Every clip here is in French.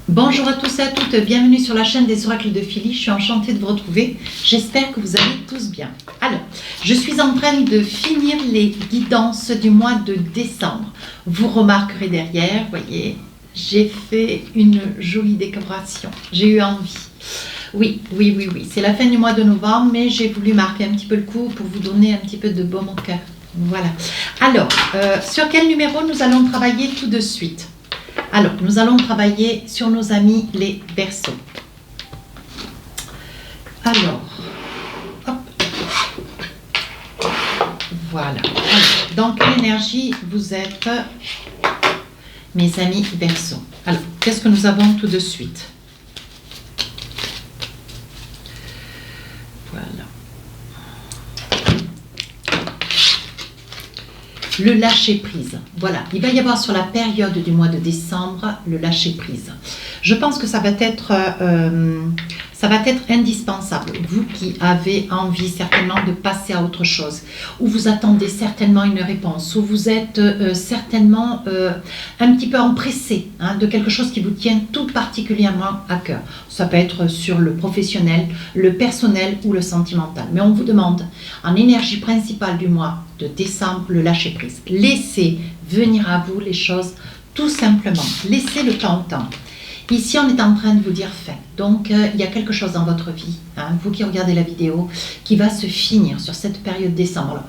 Bonjour à tous et à toutes, bienvenue sur la chaîne des oracles de Philly, je suis enchantée de vous retrouver, j'espère que vous allez tous bien. Alors, je suis en train de finir les guidances du mois de décembre. Vous remarquerez derrière, voyez, j'ai fait une jolie décoration, j'ai eu envie. Oui, c'est la fin du mois de novembre, mais j'ai voulu marquer un petit peu le coup pour vous donner un petit peu de baume au cœur. Voilà. Alors, sur quel numéro nous allons travailler tout de suite ? Alors, nous allons travailler sur nos amis les Verseaux. Alors, hop. Voilà. Alors, dans quelle énergie vous êtes, mes amis Verseaux? Alors, qu'est-ce que nous avons tout de suite? Voilà. Le lâcher-prise. Voilà, il va y avoir sur la période du mois de décembre le lâcher-prise. Je pense que ça va être indispensable. Vous qui avez envie certainement de passer à autre chose, ou vous attendez certainement une réponse, ou vous êtes certainement un petit peu empressé de quelque chose qui vous tient tout particulièrement à cœur. Ça peut être sur le professionnel, le personnel ou le sentimental. Mais on vous demande, en énergie principale du mois de décembre, le lâcher-prise. Laissez venir à vous les choses tout simplement. Laissez le temps au temps. Ici, on est en train de vous dire fait. Donc, il y a quelque chose dans votre vie, vous qui regardez la vidéo, qui va se finir sur cette période décembre. Alors,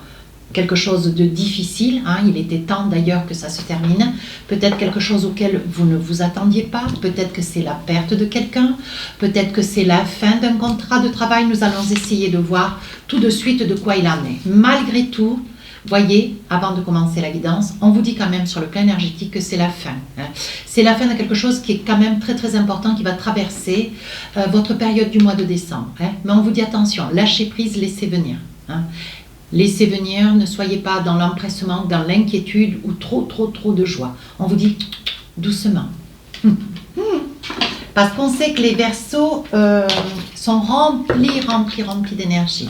quelque chose de difficile, il était temps d'ailleurs que ça se termine. Peut-être quelque chose auquel vous ne vous attendiez pas. Peut-être que c'est la perte de quelqu'un. Peut-être que c'est la fin d'un contrat de travail. Nous allons essayer de voir tout de suite de quoi il en est. Malgré tout, voyez, avant de commencer la guidance, on vous dit quand même sur le plan énergétique que c'est la fin. C'est la fin de quelque chose qui est quand même très très important, qui va traverser votre période du mois de décembre. Mais on vous dit attention, lâchez prise, laissez venir. Laissez venir, ne soyez pas dans l'empressement, dans l'inquiétude ou trop de joie. On vous dit doucement. Parce qu'on sait que les Verseaux sont remplis d'énergie.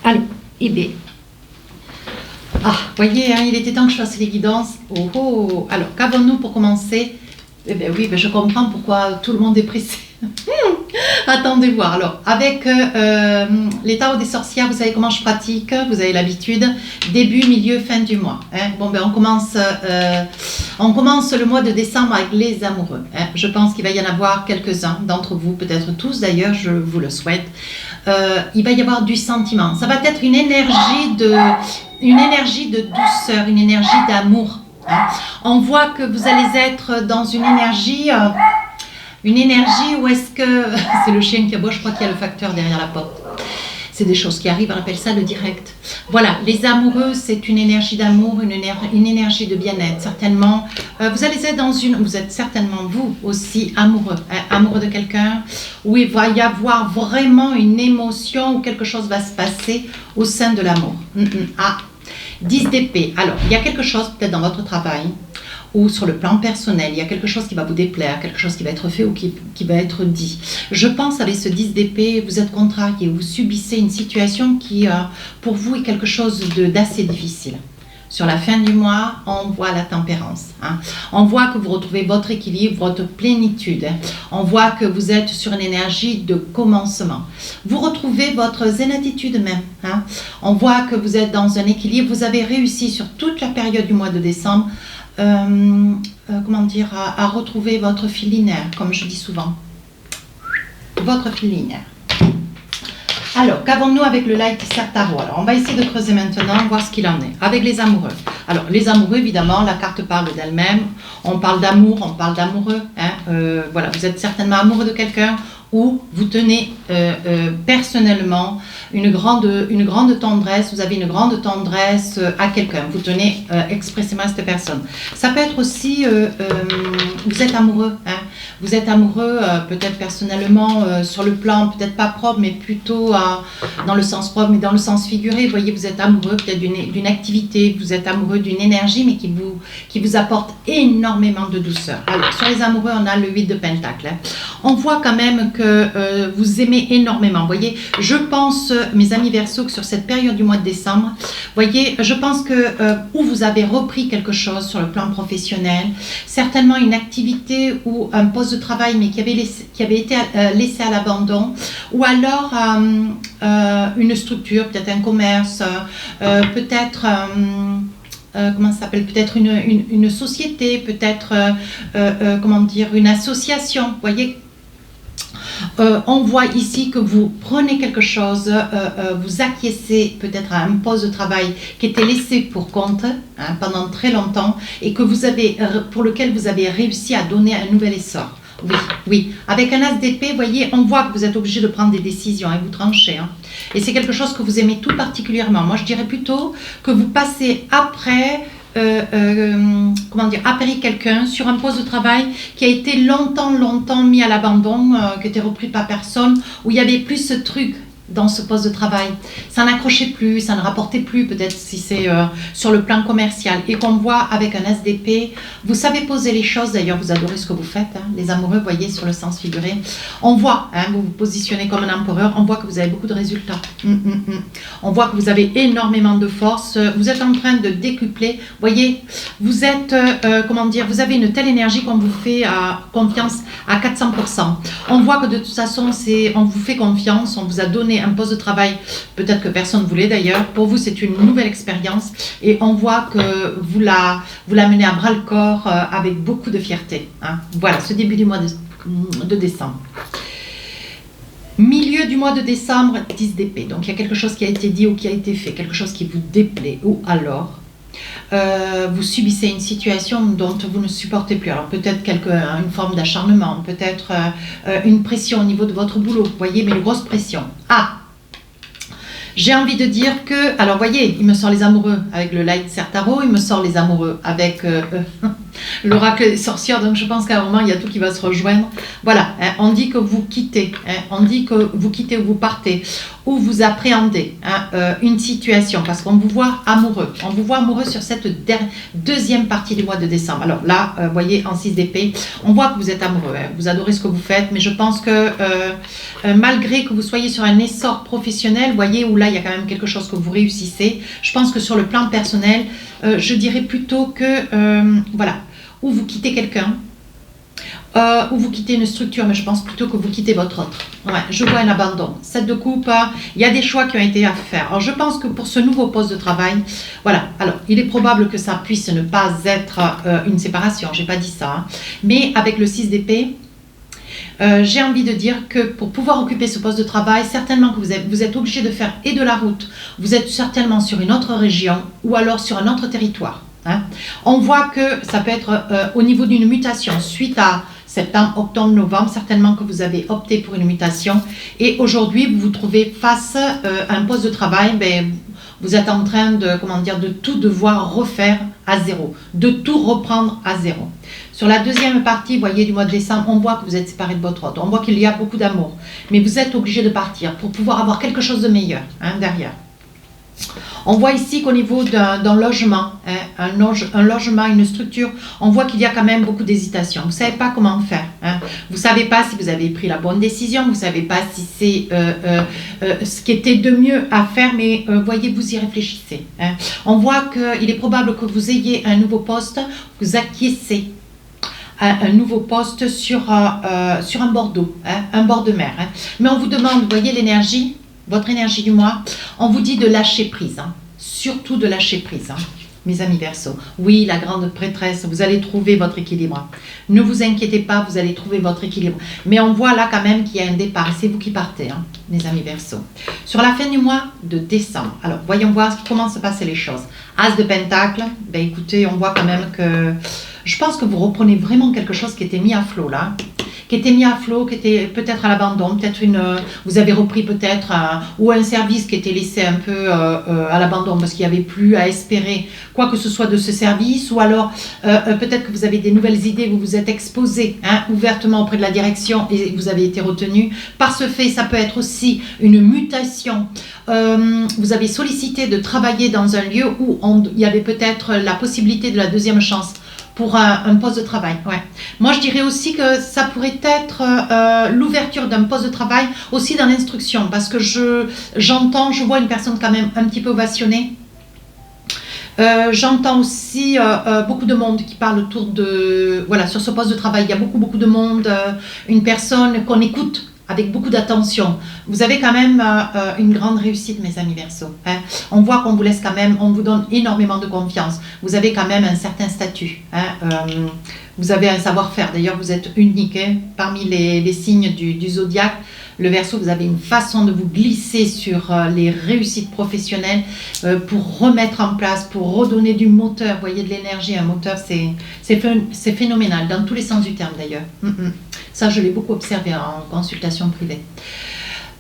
Alors, eh bien, voyez, il était temps que je fasse les guidances. Alors, qu'avons-nous pour commencer? Eh bien oui, je comprends pourquoi tout le monde est pressé. Attendez voir. Alors, avec les tarots des sorcières, vous savez comment je pratique, vous avez l'habitude, début, milieu, fin du mois. Bon, ben on commence le mois de décembre avec les amoureux. Je pense qu'il va y en avoir quelques-uns d'entre vous, peut-être tous d'ailleurs, je vous le souhaite. Il va y avoir du sentiment. Ça va être une énergie de douceur, une énergie d'amour. On voit que vous allez être dans une énergie où est-ce que... C'est le chien qui aboie, je crois qu'il y a le facteur derrière la porte. C'est des choses qui arrivent, on appelle ça le direct. Voilà, les amoureux, c'est une énergie d'amour, une énergie de bien-être. Certainement, vous allez être vous êtes certainement vous aussi amoureux, amoureux de quelqu'un, où il va y avoir vraiment une émotion, où quelque chose va se passer au sein de l'amour. 10 d'épée. Alors, il y a quelque chose peut-être dans votre travail, ou sur le plan personnel, il y a quelque chose qui va vous déplaire, quelque chose qui va être fait ou qui va être dit. Je pense avec ce 10 d'épée, vous êtes contrarié, vous subissez une situation qui, pour vous, est quelque chose d'assez difficile. Sur la fin du mois, on voit la tempérance. On voit que vous retrouvez votre équilibre, votre plénitude. On voit que vous êtes sur une énergie de commencement. Vous retrouvez votre zénitude même. On voit que vous êtes dans un équilibre. Vous avez réussi sur toute la période du mois de décembre à retrouver votre fil linéaire, comme je dis souvent. Votre fil linéaire. Alors, qu'avons-nous avec le Light Tarot? Alors, on va essayer de creuser maintenant, voir ce qu'il en est. Avec les amoureux. Alors, les amoureux, évidemment, la carte parle d'elle-même. On parle d'amour, on parle d'amoureux. Voilà, vous êtes certainement amoureux de quelqu'un ou vous tenez personnellement une grande tendresse, vous avez une grande tendresse à quelqu'un, vous tenez expressément à cette personne. Ça peut être aussi, vous êtes amoureux, vous êtes amoureux peut-être personnellement sur le plan, peut-être pas propre, mais plutôt dans le sens propre, mais dans le sens figuré. Vous voyez, vous êtes amoureux peut-être d'une activité, vous êtes amoureux d'une énergie, mais qui vous apporte énormément de douceur. Alors, sur les amoureux, on a le 8 de Pentacle. On voit quand même que vous aimez énormément. Vous voyez, je pense, mes amis Verseaux, que sur cette période du mois de décembre, voyez, je pense que où vous avez repris quelque chose sur le plan professionnel, certainement une activité ou un poste de travail, mais qui avait été laissé à l'abandon, ou alors une structure, peut-être un commerce, peut-être... comment ça s'appelle, peut-être une société, peut-être comment dire, une association, vous voyez. On voit ici que vous prenez quelque chose, vous acquiescez peut-être à un poste de travail qui était laissé pour compte pendant très longtemps et que pour lequel vous avez réussi à donner un nouvel essor. Oui, oui. Avec un as d'épée, vous voyez, on voit que vous êtes obligé de prendre des décisions et vous tranchez. Et c'est quelque chose que vous aimez tout particulièrement. Moi, je dirais plutôt que vous passez après, comment dire, après quelqu'un sur un poste de travail qui a été longtemps mis à l'abandon, qui était repris par personne, où il y avait plus ce truc dans ce poste de travail. Ça n'accrochait plus, ça ne rapportait plus, peut-être si c'est sur le plan commercial. Et qu'on voit avec un as d'épée, vous savez poser les choses, d'ailleurs vous adorez ce que vous faites, les amoureux, vous voyez, sur le sens figuré. On voit, vous vous positionnez comme un empereur, on voit que vous avez beaucoup de résultats. On voit que vous avez énormément de force, vous êtes en train de décupler, vous voyez, vous êtes, comment dire, vous avez une telle énergie qu'on vous fait confiance à 400%. On voit que de toute façon, on vous fait confiance, on vous a donné un poste de travail, peut-être que personne ne voulait d'ailleurs. Pour vous, c'est une nouvelle expérience et on voit que vous la menez à bras-le-corps avec beaucoup de fierté. Voilà, ce début du mois de décembre. Milieu du mois de décembre, 10 d'épée. Donc, il y a quelque chose qui a été dit ou qui a été fait, quelque chose qui vous déplaît ou alors vous subissez une situation dont vous ne supportez plus. Alors peut-être une forme d'acharnement, peut-être une pression au niveau de votre boulot, vous voyez, mais une grosse pression. J'ai envie de dire que, alors voyez, il me sort les amoureux avec le Light Tarot, il me sort les amoureux avec l'oracle des sorcières, donc je pense qu'à un moment, il y a tout qui va se rejoindre. Voilà, on dit que vous quittez, on dit que vous quittez ou vous partez, ou vous appréhendez une situation, parce qu'on vous voit amoureux. On vous voit amoureux sur cette deuxième partie du mois de décembre. Alors là, vous voyez, en 6 d'épée, on voit que vous êtes amoureux, vous adorez ce que vous faites, mais je pense que malgré que vous soyez sur un essor professionnel, vous voyez, où là, il y a quand même quelque chose que vous réussissez, je pense que sur le plan personnel, je dirais plutôt que, voilà, ou vous quittez quelqu'un, ou vous quittez une structure, mais je pense plutôt que vous quittez votre autre. Ouais, je vois un abandon. 7 de coupe, il y a des choix qui ont été à faire. Alors, je pense que pour ce nouveau poste de travail, voilà, alors, il est probable que ça puisse ne pas être une séparation, j'ai pas dit ça, mais avec le 6 d'épée, j'ai envie de dire que pour pouvoir occuper ce poste de travail, certainement que vous êtes obligé de faire et de la route, vous êtes certainement sur une autre région ou alors sur un autre territoire. On voit que ça peut être au niveau d'une mutation suite à septembre, octobre, novembre, certainement que vous avez opté pour une mutation et aujourd'hui vous vous trouvez face à un poste de travail, vous êtes en train de, comment dire, de tout devoir refaire à zéro, de tout reprendre à zéro. Sur la deuxième partie, vous voyez, du mois de décembre, on voit que vous êtes séparés de votre autre, on voit qu'il y a beaucoup d'amour, mais vous êtes obligé de partir pour pouvoir avoir quelque chose de meilleur derrière. On voit ici qu'au niveau d'un logement, un logement, une structure, on voit qu'il y a quand même beaucoup d'hésitation. Vous ne savez pas comment faire. Vous ne savez pas si vous avez pris la bonne décision, vous ne savez pas si c'est ce qui était de mieux à faire, mais voyez, vous y réfléchissez. On voit qu'il est probable que vous ayez un nouveau poste, vous acquiescez un nouveau poste sur un bord d'eau, un bord de mer. Mais on vous demande, vous voyez l'énergie, votre énergie du mois, on vous dit de lâcher prise, surtout de lâcher prise, mes amis Verseaux. Oui, la grande prêtresse, vous allez trouver votre équilibre. Ne vous inquiétez pas, vous allez trouver votre équilibre. Mais on voit là quand même qu'il y a un départ, et c'est vous qui partez, mes amis Verseaux. Sur la fin du mois de décembre, alors voyons voir comment se passaient les choses. As de Pentacle, écoutez, on voit quand même que je pense que vous reprenez vraiment quelque chose qui était mis à flot là, qui était mis à flot, qui était peut-être à l'abandon, peut-être vous avez repris peut-être ou un service qui était laissé un peu à l'abandon parce qu'il n'y avait plus à espérer quoi que ce soit de ce service, ou alors peut-être que vous avez des nouvelles idées, vous vous êtes exposé ouvertement auprès de la direction et vous avez été retenu. Par ce fait, ça peut être aussi une mutation. Vous avez sollicité de travailler dans un lieu où il y avait peut-être la possibilité de la deuxième chance pour un poste de travail. Ouais. Moi, je dirais aussi que ça pourrait être l'ouverture d'un poste de travail aussi dans l'instruction, parce que je vois une personne quand même un petit peu ovationnée. J'entends aussi beaucoup de monde qui parle autour de... Voilà, sur ce poste de travail, il y a beaucoup de monde, une personne qu'on écoute avec beaucoup d'attention. Vous avez quand même une grande réussite, mes amis Verseau. Hein. On voit qu'on vous laisse quand même, on vous donne énormément de confiance. Vous avez quand même un certain statut. Hein. Vous avez un savoir-faire. D'ailleurs, vous êtes unique hein, parmi les signes du zodiaque. Le Verseau, vous avez une façon de vous glisser sur les réussites professionnelles pour remettre en place, pour redonner du moteur. Vous voyez, de l'énergie. Un moteur, c'est phénoménal, dans tous les sens du terme d'ailleurs. Ça, je l'ai beaucoup observé en consultation privée.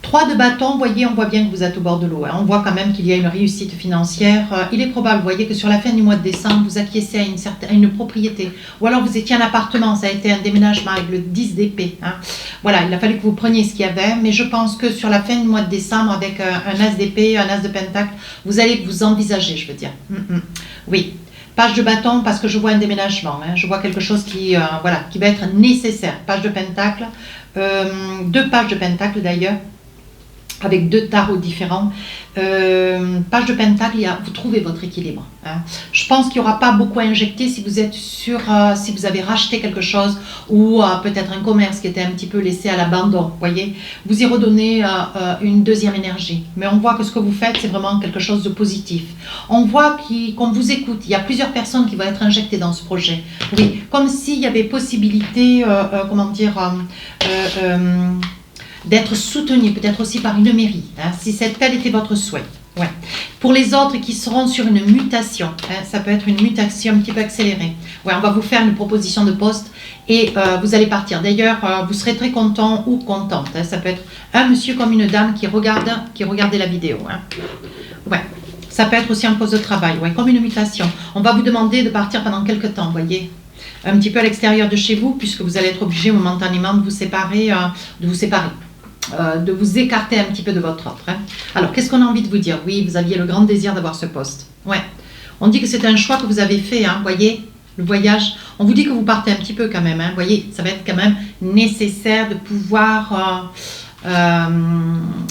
3 de bâton, vous voyez, on voit bien que vous êtes au bord de l'eau. Hein. On voit quand même qu'il y a une réussite financière. Il est probable, vous voyez, que sur la fin du mois de décembre, vous acquiescez à une propriété. Ou alors vous étiez en appartement, ça a été un déménagement avec le 10 d'épée. Hein. Voilà, il a fallu que vous preniez ce qu'il y avait. Mais je pense que sur la fin du mois de décembre, avec un as d'épée, un as de pentacle, vous allez vous envisager, je veux dire. Oui. Page de bâton, parce que je vois un déménagement. Hein. Je vois quelque chose qui va être nécessaire. Page de pentacle. 2 pages de pentacle d'ailleurs, avec 2 tarots différents. Page de pentacle, vous trouvez votre équilibre. Hein. Je pense qu'il n'y aura pas beaucoup à injecter si vous êtes sur, si vous avez racheté quelque chose ou peut-être un commerce qui était un petit peu laissé à l'abandon. Voyez, vous y redonnez une deuxième énergie. Mais on voit que ce que vous faites, c'est vraiment quelque chose de positif. On voit qu'on vous écoute. Il y a plusieurs personnes qui vont être injectées dans ce projet. Oui, comme s'il y avait possibilité, d'être soutenu peut-être aussi par une mairie, hein, si tel était votre souhait. Ouais. Pour les autres qui seront sur une mutation, hein, ça peut être une mutation un petit peu accélérée. Ouais, on va vous faire une proposition de poste et vous allez partir. D'ailleurs, vous serez très content ou contente. Hein. Ça peut être un monsieur comme une dame qui regardait la vidéo. Hein. Ouais. Ça peut être aussi un poste de travail, ouais, comme une mutation. On va vous demander de partir pendant quelques temps, voyez, un petit peu à l'extérieur de chez vous, puisque vous allez être obligé momentanément de vous séparer, de vous écarter un petit peu de votre offre. Hein. Alors, qu'est-ce qu'on a envie de vous dire? Oui, vous aviez le grand désir d'avoir ce poste. Ouais. On dit que c'est un choix que vous avez fait, hein, voyez, le voyage. On vous dit que vous partez un petit peu quand même, hein, voyez, ça va être quand même nécessaire de pouvoir...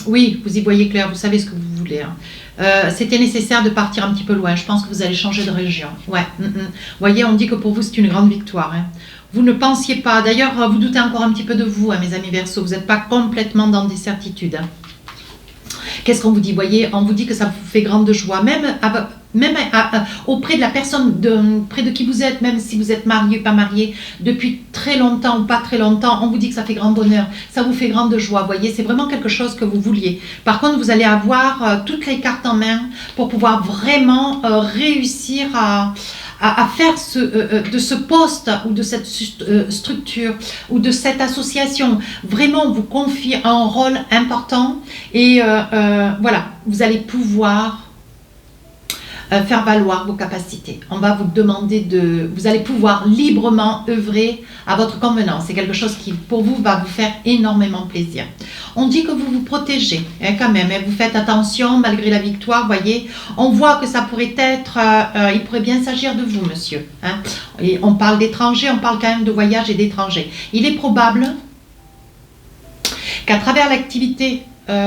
oui, vous y voyez clair, vous savez ce que vous voulez. Hein. C'était nécessaire de partir un petit peu loin. Je pense que vous allez changer de région. Ouais. Voyez, on dit que pour vous, c'est une grande victoire. Hein. Vous ne pensiez pas, d'ailleurs, vous doutez encore un petit peu de vous, hein, mes amis Verseau, vous n'êtes pas complètement dans des certitudes. Hein. Qu'est-ce qu'on vous dit? Voyez, on vous dit que ça vous fait grande joie, même auprès de la personne près de qui vous êtes, même si vous êtes marié ou pas marié, depuis très longtemps ou pas très longtemps, on vous dit que ça fait grand bonheur, ça vous fait grande joie. Voyez, c'est vraiment quelque chose que vous vouliez. Par contre, vous allez avoir toutes les cartes en main pour pouvoir vraiment réussir à faire de ce poste ou de cette structure ou de cette association, vraiment vous confier un rôle important et voilà, vous allez pouvoir faire valoir vos capacités. On va vous demander vous allez pouvoir librement œuvrer à votre convenance. C'est quelque chose qui, pour vous, va vous faire énormément plaisir. On dit que vous vous protégez, hein, quand même. Hein, vous faites attention malgré la victoire, voyez. On voit que ça pourrait être, il pourrait bien s'agir de vous, monsieur. Hein. Et on parle d'étrangers, on parle quand même de voyage et d'étrangers. Il est probable qu'à travers l'activité,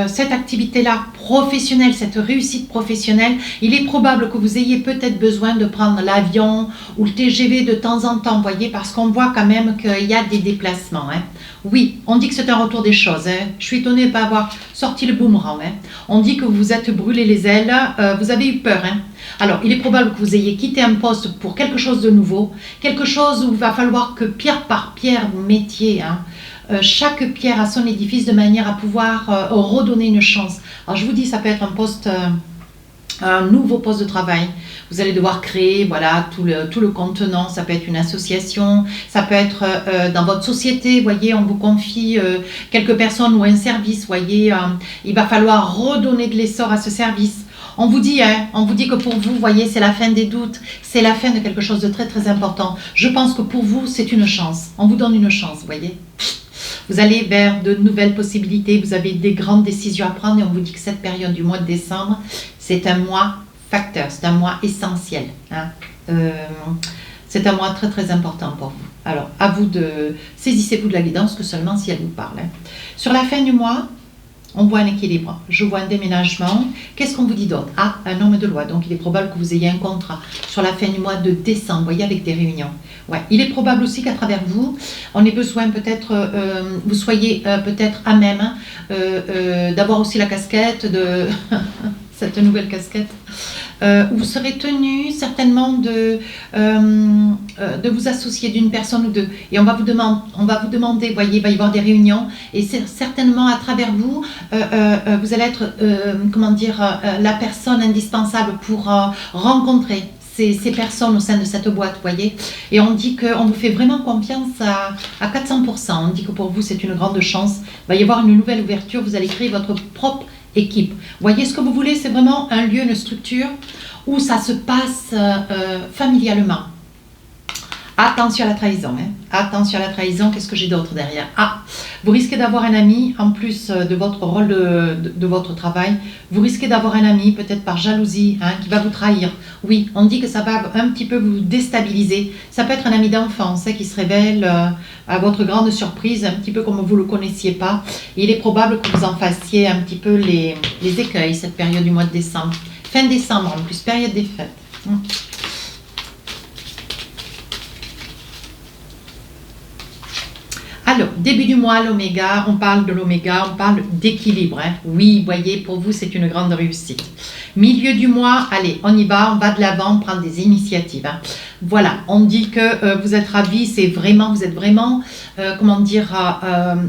cette activité-là professionnelle, cette réussite professionnelle, il est probable que vous ayez peut-être besoin de prendre l'avion ou le TGV de temps en temps, voyez, parce qu'on voit quand même qu'il y a des déplacements. Hein. Oui, on dit que c'est un retour des choses. Hein. Je suis étonnée de ne pas avoir sorti le boomerang. Hein. On dit que vous vous êtes brûlé les ailes, vous avez eu peur. Hein. Alors, il est probable que vous ayez quitté un poste pour quelque chose de nouveau, quelque chose où il va falloir que pierre par pierre vous mettiez, hein. Chaque pierre a son édifice de manière à pouvoir redonner une chance. Alors je vous dis, ça peut être un poste, un nouveau poste de travail. Vous allez devoir créer, voilà, tout le contenant. Ça peut être une association, ça peut être dans votre société. Voyez, on vous confie quelques personnes ou un service. Voyez, il va falloir redonner de l'essor à ce service. On vous dit que pour vous, voyez, c'est la fin des doutes, c'est la fin de quelque chose de très très important. Je pense que pour vous, c'est une chance. On vous donne une chance, voyez. Vous allez vers de nouvelles possibilités, vous avez des grandes décisions à prendre et on vous dit que cette période du mois de décembre, c'est un mois facteur, c'est un mois essentiel. Hein. C'est un mois très très important pour vous. Alors, à vous de saisissez-vous de la guidance que seulement si elle vous parle. Hein. Sur la fin du mois, on voit un équilibre. Je vois un déménagement. Qu'est-ce qu'on vous dit d'autre? Ah, un homme de loi. Donc, il est probable que vous ayez un contrat sur la fin du mois de décembre, vous voyez, avec des réunions. Ouais. Il est probable aussi qu'à travers vous, on ait besoin peut-être, vous soyez peut-être à même d'avoir aussi la casquette de cette nouvelle casquette. Vous serez tenu certainement de vous associer d'une personne ou deux. Et on va vous demander, vous voyez, il va y avoir des réunions. Et certainement à travers vous, vous allez être, comment dire, la personne indispensable pour rencontrer ces personnes au sein de cette boîte, vous voyez. Et on dit qu'on vous fait vraiment confiance à 400%. On dit que pour vous, c'est une grande chance. Il va y avoir une nouvelle ouverture. Vous allez créer votre propre équipe. Voyez, ce que vous voulez, c'est vraiment un lieu, une structure où ça se passe familialement. Attention à la trahison. Hein. Attention à la trahison, qu'est-ce que j'ai d'autre derrière? Ah, vous risquez d'avoir un ami, en plus de votre rôle de votre travail, vous risquez d'avoir un ami, peut-être par jalousie, hein, qui va vous trahir. Oui, on dit que ça va un petit peu vous déstabiliser. Ça peut être un ami d'enfance hein, qui se révèle à votre grande surprise, un petit peu comme vous ne le connaissiez pas. Et il est probable que vous en fassiez un petit peu les écueils, cette période du mois de décembre. Fin décembre en plus, période des fêtes. Alors, début du mois, l'oméga, on parle de l'oméga, on parle d'équilibre. Hein. Oui, voyez, pour vous, c'est une grande réussite. Milieu du mois, allez, on y va, on va de l'avant, prendre des initiatives. Hein. Voilà, on dit que vous êtes ravis, c'est vraiment, vous êtes vraiment, comment dire,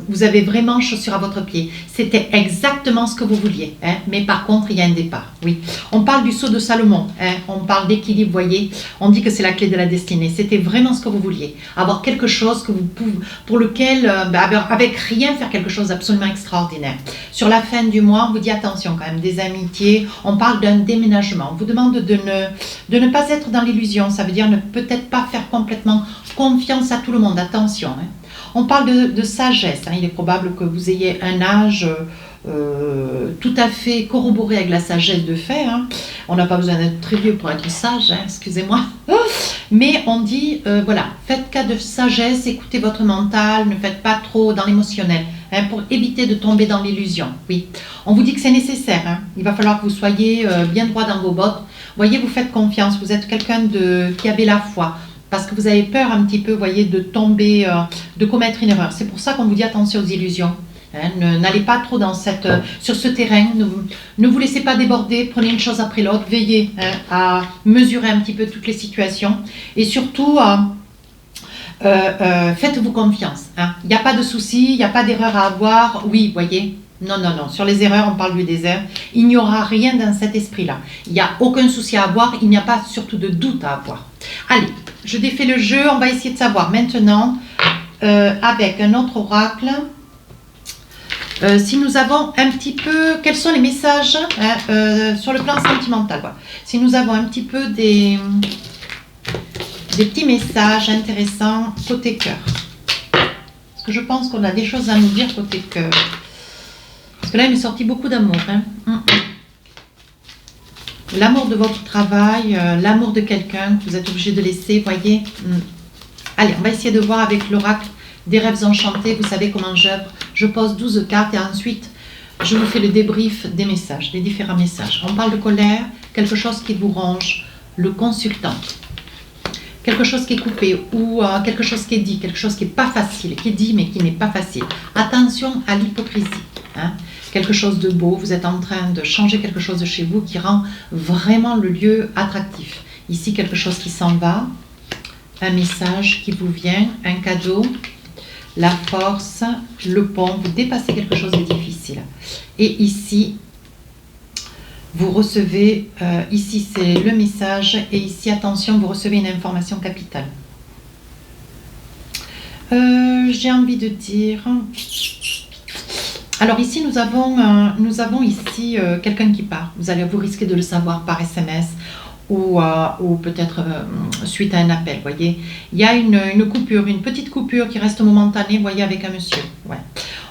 vous avez vraiment chaussure à votre pied. C'était exactement ce que vous vouliez. Hein. Mais par contre, il y a un départ. Oui, on parle du sceau de Salomon, hein. On parle d'équilibre, voyez. On dit que c'est la clé de la destinée. C'était vraiment ce que vous vouliez. Avoir quelque chose que vous pouvez, pour lequel, avec rien, faire quelque chose d'absolument extraordinaire. Sur la fin du mois, on vous dit attention quand même, des amitiés, on parle d'un déménagement. On vous demande de ne pas être dans l'illusion. Ça veut dire ne peut-être pas faire complètement confiance à tout le monde. Attention. Hein. On parle de sagesse. Hein. Il est probable que vous ayez un âge tout à fait corroboré avec la sagesse de fait. Hein. On n'a pas besoin d'être très vieux pour être sage, hein, excusez-moi. Mais on dit, voilà, faites cas de sagesse, écoutez votre mental, ne faites pas trop dans l'émotionnel, hein, pour éviter de tomber dans l'illusion. Oui, on vous dit que c'est nécessaire. Hein. Il va falloir que vous soyez bien droit dans vos bottes. Voyez, vous faites confiance, vous êtes quelqu'un qui avait la foi. Parce que vous avez peur un petit peu, voyez, de tomber, de commettre une erreur. C'est pour ça qu'on vous dit attention aux illusions. Hein, n'allez pas trop sur ce terrain, ne vous laissez pas déborder, prenez une chose après l'autre, veillez hein, à mesurer un petit peu toutes les situations et surtout faites-vous confiance. Hein. Il n'y a pas de souci, il n'y a pas d'erreur à avoir, oui, voyez. Non, non, non, sur les erreurs, on parle du désert, il n'y aura rien dans cet esprit-là. Il n'y a aucun souci à avoir, il n'y a pas surtout de doute à avoir. Allez, je défais le jeu, on va essayer de savoir maintenant, avec un autre oracle, si nous avons un petit peu, quels sont les messages hein, sur le plan sentimental. Voilà. Si nous avons un petit peu des petits messages intéressants côté cœur. Parce que je pense qu'on a des choses à nous dire côté cœur. Parce que là, il m'est sorti beaucoup d'amour. Hein. L'amour de votre travail, l'amour de quelqu'un que vous êtes obligé de laisser, voyez. Allez, on va essayer de voir avec l'oracle des rêves enchantés. Vous savez comment j'œuvre. Je pose 12 cartes et ensuite, je vous fais le débrief des messages, des différents messages. On parle de colère, quelque chose qui vous ronge, le consultant. Quelque chose qui est coupé ou quelque chose qui est dit, quelque chose qui n'est pas facile, qui est dit mais qui n'est pas facile. Attention à l'hypocrisie. Hein. Quelque chose de beau, vous êtes en train de changer quelque chose de chez vous qui rend vraiment le lieu attractif. Ici, quelque chose qui s'en va, un message qui vous vient, un cadeau, la force, le pont, vous dépassez quelque chose de difficile. Et ici, vous recevez, ici c'est le message, et ici, attention, vous recevez une information capitale. J'ai envie de dire... Alors ici, nous avons ici quelqu'un qui part. Vous risquez de le savoir par SMS ou peut-être suite à un appel, voyez. Il y a une coupure, une petite coupure qui reste momentanée, voyez, avec un monsieur. Ouais.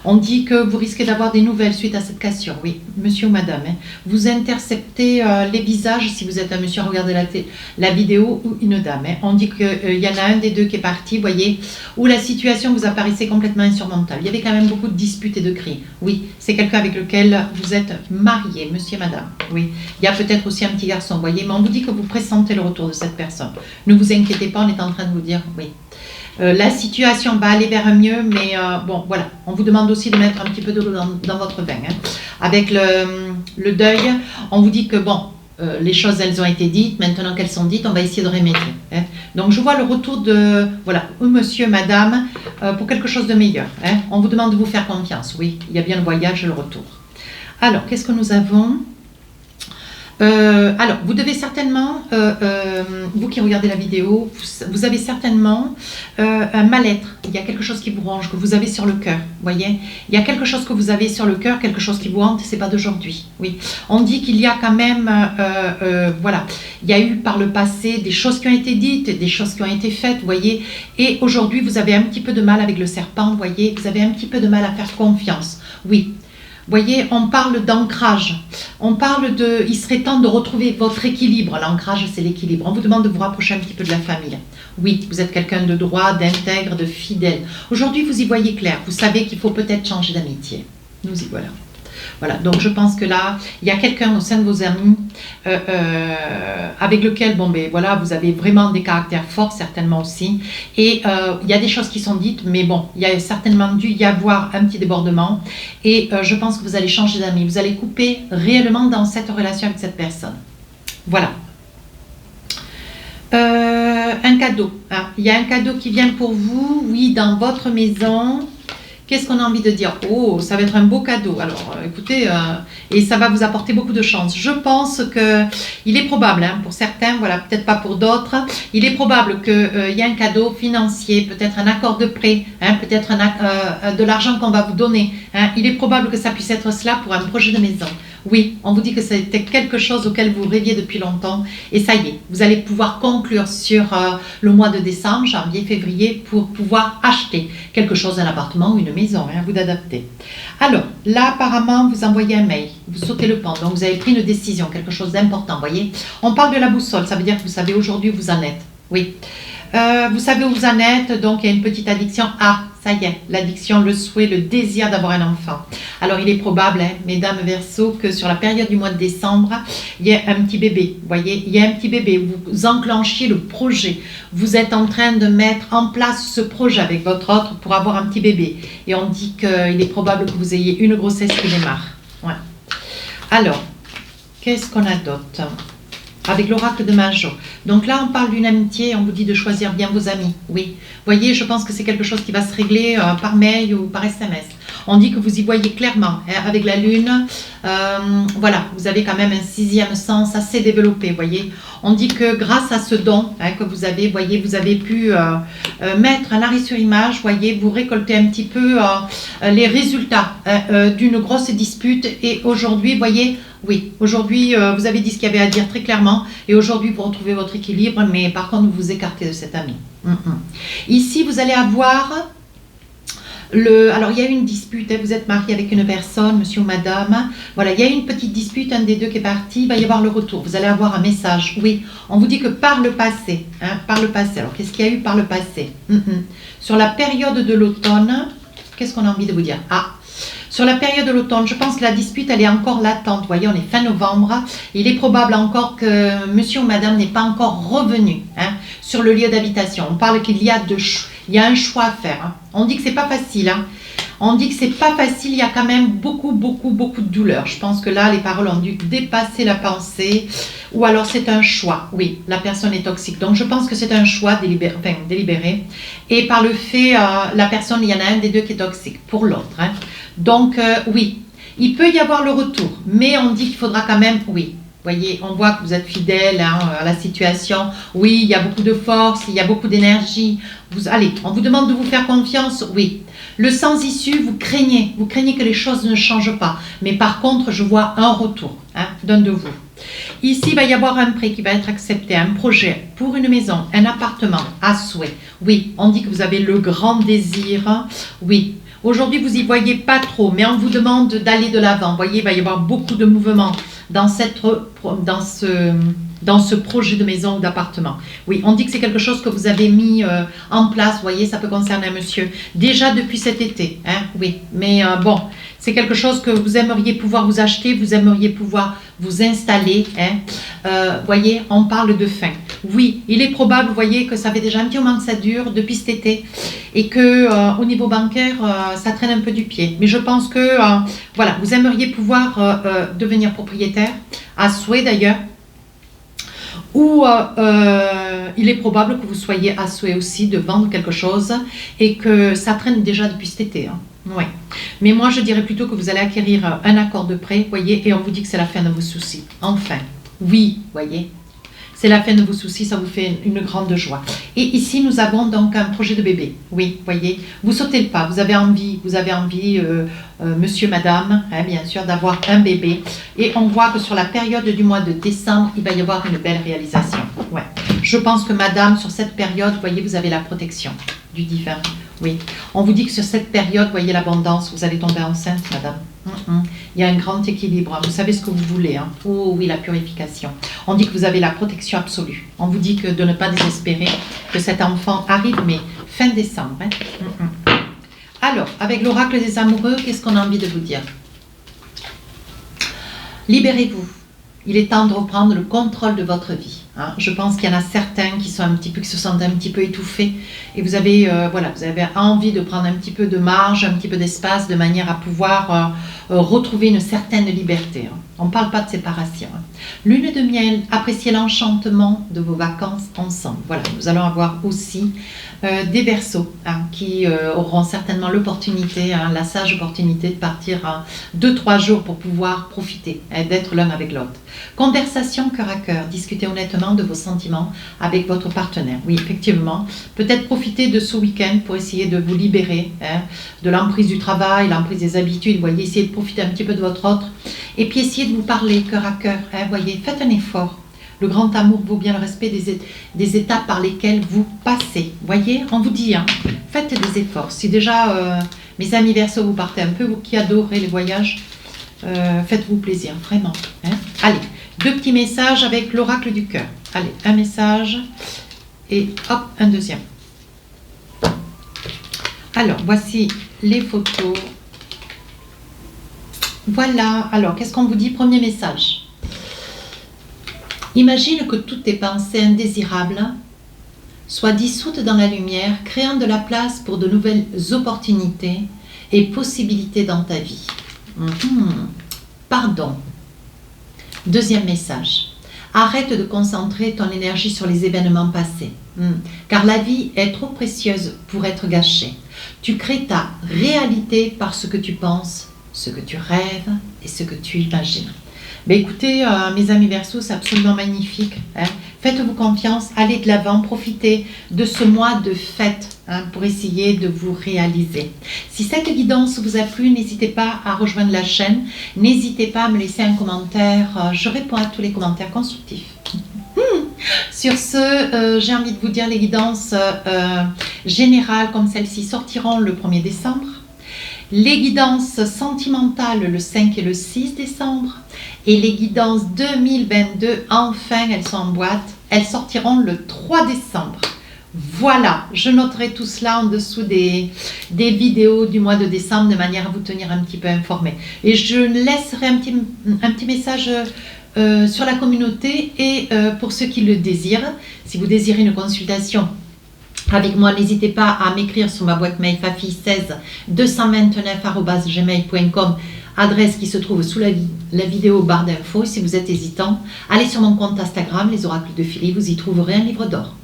On dit que vous risquez d'avoir des nouvelles suite à cette cassure. Oui, monsieur ou madame. Hein. Vous interceptez les visages si vous êtes un monsieur à regarder la vidéo ou une dame. Hein. On dit qu'il y en a un des deux qui est parti, voyez, où la situation vous apparaissait complètement insurmontable. Il y avait quand même beaucoup de disputes et de cris. Oui, c'est quelqu'un avec lequel vous êtes marié, monsieur et madame. Oui, il y a peut-être aussi un petit garçon, voyez, mais on vous dit que vous pressentez le retour de cette personne. Ne vous inquiétez pas, on est en train de vous dire oui. La situation va aller vers un mieux, mais bon, voilà. On vous demande aussi de mettre un petit peu d'eau dans votre vin. Hein. Avec le deuil, on vous dit que bon, les choses, elles ont été dites. Maintenant qu'elles sont dites, on va essayer de remédier. Hein. Donc, je vois le retour de, voilà, monsieur, madame, pour quelque chose de meilleur. Hein. On vous demande de vous faire confiance. Oui, il y a bien le voyage et le retour. Alors, qu'est-ce que nous avons ? Alors, vous devez certainement, vous qui regardez la vidéo, vous avez certainement un mal-être. Il y a quelque chose qui vous ronge, que vous avez sur le cœur. Voyez, il y a quelque chose que vous avez sur le cœur, quelque chose qui vous hante. C'est pas d'aujourd'hui. Oui, on dit qu'il y a quand même, voilà, il y a eu par le passé des choses qui ont été dites, des choses qui ont été faites. Voyez, et aujourd'hui vous avez un petit peu de mal avec le serpent. Voyez, vous avez un petit peu de mal à faire confiance. Oui. Voyez, on parle d'ancrage, on parle de, il serait temps de retrouver votre équilibre. L'ancrage, c'est l'équilibre. On vous demande de vous rapprocher un petit peu de la famille. Oui, vous êtes quelqu'un de droit, d'intègre, de fidèle. Aujourd'hui, vous y voyez clair. Vous savez qu'il faut peut-être changer d'amitié. Nous y voilà. Voilà, donc je pense que là, il y a quelqu'un au sein de vos amis avec lequel, bon, ben voilà, vous avez vraiment des caractères forts, certainement aussi. Et il y a des choses qui sont dites, mais bon, il y a certainement dû y avoir un petit débordement. Et je pense que vous allez changer d'amis. Vous allez couper réellement dans cette relation avec cette personne. Voilà. Un cadeau. Hein. Il y a un cadeau qui vient pour vous, oui, dans votre maison. Qu'est-ce qu'on a envie de dire? Oh, ça va être un beau cadeau. Alors, écoutez, et ça va vous apporter beaucoup de chance. Je pense qu'il est probable, hein, pour certains, voilà, peut-être pas pour d'autres, il est probable qu'il y ait un cadeau financier, peut-être un accord de prêt, hein, peut-être de l'argent qu'on va vous donner. Hein. Il est probable que ça puisse être cela pour un projet de maison. Oui, on vous dit que c'était quelque chose auquel vous rêviez depuis longtemps. Et ça y est, vous allez pouvoir conclure sur le mois de décembre, janvier, février, pour pouvoir acheter quelque chose, un appartement ou une maison, hein, à vous d'adapter. Alors, là, apparemment, vous envoyez un mail, vous sautez le pont, donc vous avez pris une décision, quelque chose d'important, voyez. On parle de la boussole, ça veut dire que vous savez aujourd'hui où vous en êtes. Oui. Vous savez où vous en êtes, donc il y a une petite addiction. Ah, ça y est, l'addiction, le souhait, le désir d'avoir un enfant. Alors il est probable, hein, mesdames Verseau, que sur la période du mois de décembre, il y a un petit bébé. Vous voyez, il y a un petit bébé, vous enclenchiez le projet. Vous êtes en train de mettre en place ce projet avec votre autre pour avoir un petit bébé. Et on dit qu'il est probable que vous ayez une grossesse qui démarre. Ouais. Alors, qu'est-ce qu'on a d'autre ? Avec l'oracle de Majo. Donc là, on parle d'une amitié, on vous dit de choisir bien vos amis. Oui. Vous voyez, je pense que c'est quelque chose qui va se régler par mail ou par SMS. On dit que vous y voyez clairement, hein, avec la lune. Voilà, vous avez quand même un sixième sens assez développé, vous voyez. On dit que grâce à ce don, hein, que vous avez, voyez, vous avez pu mettre un arrêt sur image, voyez, vous récoltez un petit peu les résultats d'une grosse dispute. Et aujourd'hui, voyez, oui, aujourd'hui, vous avez dit ce qu'il y avait à dire très clairement. Et aujourd'hui, vous retrouvez votre équilibre, mais par contre, vous vous écartez de cet ami. Ici, vous allez avoir... Alors, il y a eu une dispute, hein, vous êtes marié avec une personne, monsieur ou madame. Voilà, il y a eu une petite dispute, un des deux qui est parti, il va y avoir le retour. Vous allez avoir un message. Oui, on vous dit que par le passé, hein, par le passé. Alors, qu'est-ce qu'il y a eu par le passé? Sur la période de l'automne, qu'est-ce qu'on a envie de vous dire? Ah, sur la période de l'automne, je pense que la dispute, elle est encore latente. Vous voyez, on est fin novembre. Il est probable encore que monsieur ou madame n'est pas encore revenu, hein, sur le lieu d'habitation. On parle qu'il y a il y a un choix à faire. Hein. On dit que c'est pas facile. Hein. On dit que c'est pas facile. Il y a quand même beaucoup de douleur. Je pense que là, les paroles ont dû dépasser la pensée. Ou alors c'est un choix. Oui, la personne est toxique. Donc je pense que c'est un choix délibéré. Et par le fait, la personne, il y en a un des deux qui est toxique pour l'autre. Hein. Donc oui, il peut y avoir le retour. Mais on dit qu'il faudra quand même, oui. Voyez, on voit que vous êtes fidèle, hein, à la situation. Oui, il y a beaucoup de force, il y a beaucoup d'énergie. Allez, on vous demande de vous faire confiance. Oui. Le sans issue, vous craignez que les choses ne changent pas. Mais par contre, je vois un retour, hein, d'un de vous. Ici, il va y avoir un prêt qui va être accepté, un projet pour une maison, un appartement à souhait. Oui, on dit que vous avez le grand désir. Oui. Aujourd'hui, vous y voyez pas trop, mais on vous demande d'aller de l'avant. Vous voyez, il va y avoir beaucoup de mouvements dans ce projet de maison ou d'appartement. Oui, on dit que c'est quelque chose que vous avez mis en place. Vous voyez, ça peut concerner un monsieur déjà depuis cet été. Hein, oui, mais bon, c'est quelque chose que vous aimeriez pouvoir vous acheter, vous aimeriez pouvoir vous installer. Hein. Vous voyez, on parle de fin. Oui, il est probable, vous voyez, que ça fait déjà un petit moment que ça dure depuis cet été et que au niveau bancaire, ça traîne un peu du pied. Mais je pense que voilà, vous aimeriez pouvoir devenir propriétaire, à souhait d'ailleurs, ou il est probable que vous soyez à souhait aussi de vendre quelque chose et que ça traîne déjà depuis cet été. Hein. Ouais. Mais moi, je dirais plutôt que vous allez acquérir un accord de prêt, voyez, et on vous dit que c'est la fin de vos soucis. Enfin, oui, voyez. C'est la fin de vos soucis, ça vous fait une grande joie. Et ici, nous avons donc un projet de bébé. Oui, voyez, vous sautez le pas, vous avez envie, monsieur, madame, hein, bien sûr, d'avoir un bébé. Et on voit que sur la période du mois de décembre, il va y avoir une belle réalisation. Ouais. Je pense que madame, sur cette période, vous voyez, vous avez la protection du divin. Oui, on vous dit que sur cette période, voyez l'abondance, vous allez tomber enceinte, madame. Il y a un grand équilibre, vous savez ce que vous voulez. Hein. Oh oui, la purification. On dit que vous avez la protection absolue. On vous dit que de ne pas désespérer, que cet enfant arrive, mais fin décembre. Hein. Alors, avec l'oracle des amoureux, qu'est-ce qu'on a envie de vous dire? Libérez-vous. Il est temps de reprendre le contrôle de votre vie. Hein. Je pense qu'il y en a certains qui se sentent un petit peu étouffés et vous avez, vous avez envie de prendre un petit peu de marge, un petit peu d'espace de manière à pouvoir retrouver une certaine liberté. Hein. On ne parle pas de séparation. Hein. Lune de miel, appréciez l'enchantement de vos vacances ensemble. Voilà, nous allons avoir aussi des Verseaux hein, qui auront certainement l'opportunité, hein, la sage opportunité de partir 2-3 jours pour pouvoir profiter, hein, d'être l'un avec l'autre. Conversation cœur à cœur, discutez honnêtement de vos sentiments avec votre partenaire. Oui, effectivement, peut-être profiter de ce week-end pour essayer de vous libérer hein, de l'emprise du travail, l'emprise des habitudes. Vous voyez, essayez de profiter un petit peu de votre autre et puis essayez de vous parler cœur à cœur. Hein, voyez, faites un effort. Le grand amour vaut bien le respect des étapes par lesquelles vous passez. Voyez, on vous dit, hein, faites des efforts. Si déjà, mes amis Verseaux, vous partez un peu, vous qui adorez les voyages, faites-vous plaisir, vraiment. Hein. Allez, 2 petits messages avec l'oracle du cœur. Allez, un message et hop, un deuxième. Alors, voici les photos. Voilà, alors, qu'est-ce qu'on vous dit? Premier message. Imagine que toutes tes pensées indésirables soient dissoutes dans la lumière, créant de la place pour de nouvelles opportunités et possibilités dans ta vie. Pardon. Deuxième message. Arrête de concentrer ton énergie sur les événements passés, car la vie est trop précieuse pour être gâchée. Tu crées ta réalité par ce que tu penses, ce que tu rêves et ce que tu imagines. Mais écoutez, mes amis Verseaux, c'est absolument magnifique. Hein. Faites-vous confiance, allez de l'avant, profitez de ce mois de fête hein, pour essayer de vous réaliser. Si cette guidance vous a plu, n'hésitez pas à rejoindre la chaîne. N'hésitez pas à me laisser un commentaire. Je réponds à tous les commentaires constructifs. Sur ce, j'ai envie de vous dire les guidances générales comme celle-ci sortiront le 1er décembre. Les guidances sentimentales le 5 et le 6 décembre. Et les guidances 2022, enfin, elles sont en boîte. Elles sortiront le 3 décembre. Voilà, je noterai tout cela en dessous des vidéos du mois de décembre de manière à vous tenir un petit peu informé. Et je laisserai un petit message sur la communauté et pour ceux qui le désirent, si vous désirez une consultation avec moi, n'hésitez pas à m'écrire sur ma boîte mail fafi16 229@gmail.com, adresse qui se trouve sous la vidéo barre d'infos. Si vous êtes hésitant, allez sur mon compte Instagram, les oracles de Philly, vous y trouverez un livre d'or.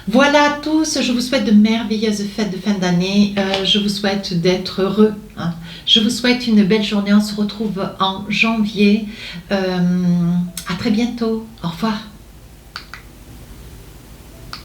Voilà à tous, je vous souhaite de merveilleuses fêtes de fin d'année, je vous souhaite d'être heureux, hein. Je vous souhaite une belle journée, on se retrouve en janvier, à très bientôt, au revoir.